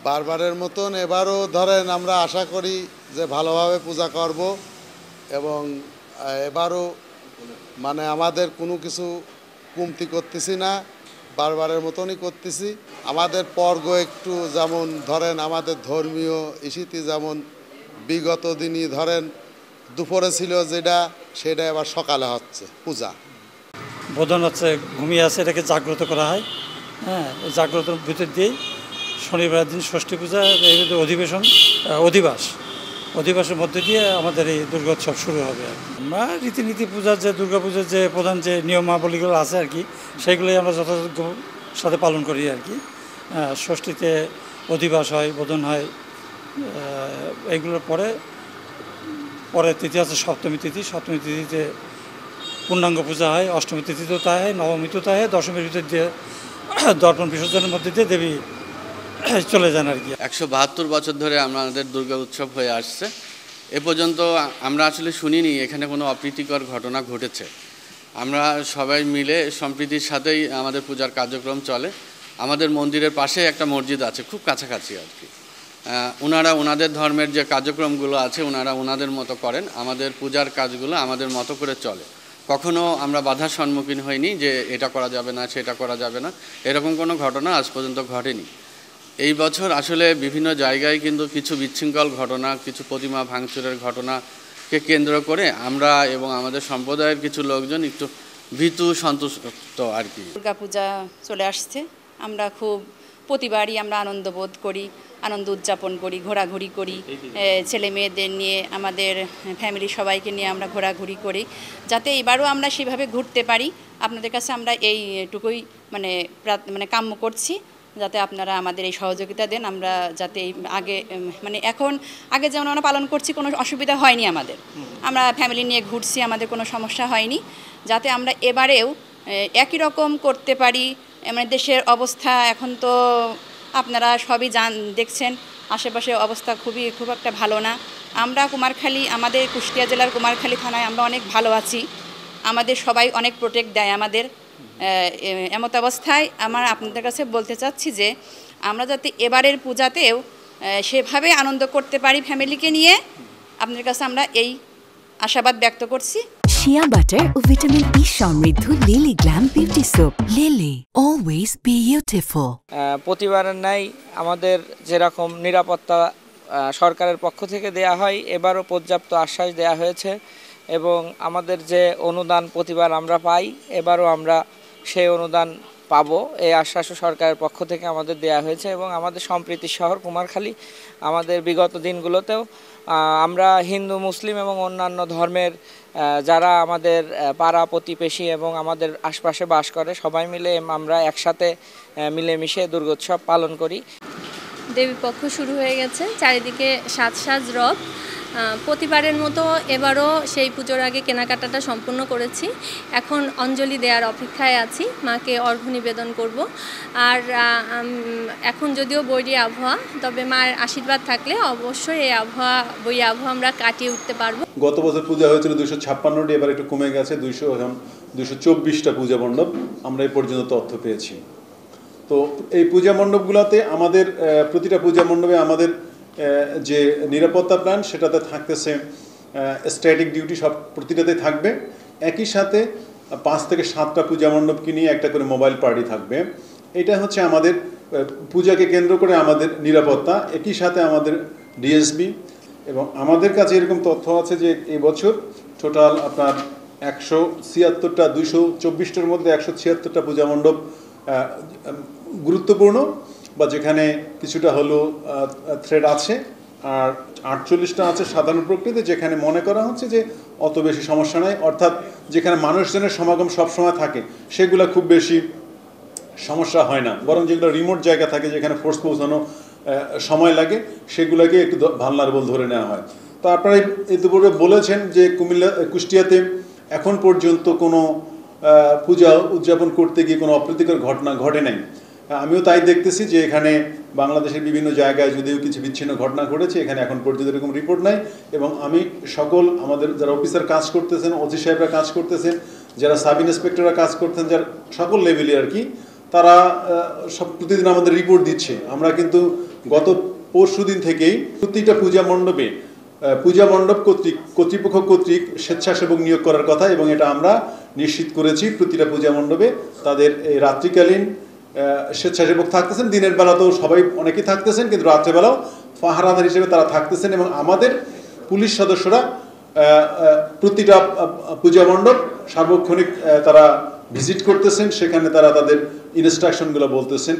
বারবারের মতন এবারও ধরেন আমরা আশা করি যে ভালোভাবে পূজা করব এবং এবারও মানে আমাদের কোনো কিছু কমতি করতেছি না, বারবারের মতনই করতেছি। আমাদের পর্ব একটু যেমন ধরেন আমাদের ধর্মীয় ইস্যুতে যেমন বিগত দিনই ধরেন দুপুরে ছিল যেটা, সেটা এবার সকালে হচ্ছে পূজা। বোধন হচ্ছে ঘুমিয়ে আছে, এটাকে জাগ্রত করা হয়। হ্যাঁ, জাগ্রতর ভিতর দিয়েই শনিবার দিন ষষ্ঠী পূজা, অধিবাসের মধ্যে দিয়ে আমাদের এই দুর্গোৎসব শুরু হবে। আমরা রীতিনীতি পূজার যে দুর্গাপূজার যে প্রধান যে নিয়মাবলীগুলো আছে আর কি, সেগুলোই আমরা যথাযোগ্য সাথে পালন করি আর কি। ষষ্ঠীতে অধিবাস হয়, বোধন হয়, এইগুলোর পরে তিথি আছে সপ্তমী তিথিতে পূর্ণাঙ্গ পূজা হয়, অষ্টমী তিথিতেও তাই হয়, নবমীতেও তাই হয়, দশমীর ভিতর দিয়ে দর্পণ বিসর্জনের মধ্যে দিয়ে দেবী চলে যান আর কি। 172 বছর ধরে আমাদের দুর্গা উৎসব হয়ে আসছে। এ পর্যন্ত আমরা আসলে শুনিনি এখানে কোনো অপ্রীতিকর ঘটনা ঘটেছে। আমরা সবাই মিলে সম্প্রীতির সাথেই আমাদের পূজার কার্যক্রম চলে। আমাদের মন্দিরের পাশে একটা মসজিদ আছে, খুব কাছাকাছি আর কি। ওনারা ওনাদের ধর্মের যে কার্যক্রমগুলো আছে ওনারা ওনাদের মতো করেন, আমাদের পূজার কাজগুলো আমাদের মতো করে চলে। কখনো আমরা বাধার সম্মুখীন হইনি যে এটা করা যাবে না, সেটা করা যাবে না, এরকম কোনো ঘটনা আজ পর্যন্ত ঘটেনি। এই বছর আসলে বিভিন্ন জায়গায় কিন্তু কিছু বিশৃঙ্খল ঘটনা, কিছু প্রতিমা ভাঙচুরের ঘটনাকে কেন্দ্র করে আমরা এবং আমাদের সম্প্রদায়ের কিছু লোকজন একটু ভীতু সন্তুষ্ট আর কি। দুর্গাপূজা চলে আসছে, আমরা খুব প্রতিবারই আমরা আনন্দ বোধ করি, আনন্দ উদযাপন করি, ঘোরাঘুরি করি, ছেলে মেয়েদের নিয়ে আমাদের ফ্যামিলি সবাইকে নিয়ে আমরা ঘোরাঘুরি করি, যাতে এবারও আমরা সেভাবে ঘুরতে পারি। আপনাদের কাছে আমরা এইটুকুই মানে কাম্য করছি, যাতে আপনারা আমাদের এই সহযোগিতা দেন। আমরা যাতে আগে যেমন আমরা পালন করছি কোনো অসুবিধা হয়নি আমাদের, আমরা ফ্যামিলি নিয়ে ঘুরছি, আমাদের কোনো সমস্যা হয়নি, যাতে আমরা এবারেও একই রকম করতে পারি। মানে দেশের অবস্থা এখন তো আপনারা সবই দেখছেন, আশেপাশে অবস্থা খুব একটা ভালো না। আমরা আমাদের কুষ্টিয়া জেলার কুমারখালী থানায় আমরা অনেক ভালো আছি, আমাদের সবাই অনেক প্রোটেক্ট দেয় আমাদের। এমত অবস্থায় আপনাদের কাছে বলতে চাচ্ছি যে আমরা যাতে এবারের পূজাতেও সেভাবে আনন্দ করতে পারি ফ্যামিলিকে নিয়ে, আপনাদের কাছে আমরা এই আশাবাদ ব্যক্ত করছি। শিয়া বাটার ও ভিটামিন ই সমৃদ্ধ lily glam beauty soap. Lily, always beautiful. প্রতিবারের ন্যায় আমাদের যেরকম নিরাপত্তা সরকারের পক্ষ থেকে দেয়া হয়, এবারও পর্যাপ্ত আশ্বাস দেয়া হয়েছে এবং আমাদের যে অনুদান প্রতিবার আমরা পাই, এবারও আমরা সেই অনুদান পাবো, এই আশ্বাসও সরকারের পক্ষ থেকে আমাদের দেয়া হয়েছে। এবং আমাদের সম্প্রীতির শহর কুমারখালী, আমাদের বিগত দিনগুলোতেও আমরা হিন্দু, মুসলিম এবং অন্যান্য ধর্মের যারা আমাদের পাড়া প্রতিবেশী এবং আমাদের আশপাশে বাস করে সবাই মিলে আমরা একসাথে মিলেমিশে দুর্গোৎসব পালন করি। দেবীপক্ষ শুরু হয়ে গেছে, চারিদিকে সাজ রথ। প্রতিবারের মতো এবারও সেই পুজোর আগে কেনাকাটাটা সম্পূর্ণ করেছি, এখন অঞ্জলি দেওয়ার অপেক্ষায় আছি, মাকে অর্ঘ্য নিবেদন করব। আর এখন যদিও বৈরী আবহাওয়া, তবে মার আশীর্বাদ থাকলে অবশ্যই এই বৈরী আবহাওয়া আমরা কাটিয়ে উঠতে পারবো। গত বছর পূজা হয়েছিল 256টি, এবার একটু কমে গেছে, 224টা পূজা মণ্ডপ আমরা এই পর্যন্ত তথ্য পেয়েছি। তো এই পূজা মণ্ডপগুলোতে আমাদের প্রতিটা পূজা মণ্ডপে আমাদের যে নিরাপত্তা প্ল্যান সেটাতে থাকতেছে স্ট্যাটিক ডিউটি, সব প্রতিটাতে থাকবে। একই সাথে 5 থেকে 7টা পূজা মণ্ডপকে নিয়ে একটা করে মোবাইল পার্টি থাকবে। এটা হচ্ছে আমাদের পূজাকে কেন্দ্র করে আমাদের নিরাপত্তা। একই সাথে আমাদের ডিএসবি এবং আমাদের কাছে এরকম তথ্য আছে যে এবছর টোটাল আপনার 176টা, 224টার মধ্যে 176টা পূজা মণ্ডপ গুরুত্বপূর্ণ বা যেখানে কিছুটা হলো থ্রেড আছে, আর 48টা আছে সাধারণ প্রকৃতি, যেখানে মনে করা হচ্ছে যে অত বেশি সমস্যা নাই, অর্থাৎ যেখানে মানুষজনের সমাগম সবসময় থাকে সেগুলো খুব বেশি সমস্যা হয় না, বরং যেগুলো রিমোট জায়গা থাকে যেখানে ফোর্স পৌঁছানো সময় লাগে সেগুলোকে একটু ভালনারেবল ধরে নেওয়া হয়। তো আপনারা ইতিপূর্বে বলেছেন যে কুষ্টিয়াতে এখন পর্যন্ত কোনো পূজা উদযাপন করতে গিয়ে কোনো অপ্রীতিকর ঘটনা ঘটে নাই। আমিও তাই দেখতেছি যে এখানে বাংলাদেশের বিভিন্ন জায়গায় যদিও কিছু বিচ্ছিন্ন ঘটনা ঘটেছে, এখানে এখন পর্যন্ত এরকম রিপোর্ট নাই। এবং আমি সকল আমাদের যারা অফিসার কাজ করতেছেন, ওসি সাহেবরা কাজ করতেছেন, যারা সাব ইন্সপেক্টররা কাজ করতেন, যারা সকল লেভেলে আর কি, তারা সব প্রতিদিন আমাদের রিপোর্ট দিচ্ছে। আমরা কিন্তু গত পরশুদিন থেকেই প্রতিটা পূজা মণ্ডপ কর্তৃপক্ষ কর্তৃক স্বেচ্ছাসেবক নিয়োগ করার কথা, এবং এটা আমরা নিশ্চিত করেছি। প্রতিটা পূজা মণ্ডপে তাদের এই রাত্রিকালীন স্বেচ্ছাসেবক থাকতেছেন, দিনের বেলাতেও সবাই অনেকেই থাকতেছেন, কিন্তু রাত্রেবেলাও পাহারাদার হিসেবে তারা থাকতেছেন। এবং আমাদের পুলিশ সদস্যরা প্রতিটা পূজা মণ্ডপ সার্বক্ষণিক তারা ভিজিট করতেছেন, সেখানে তারা তাদের ইনস্ট্রাকশনগুলো বলতেছেন।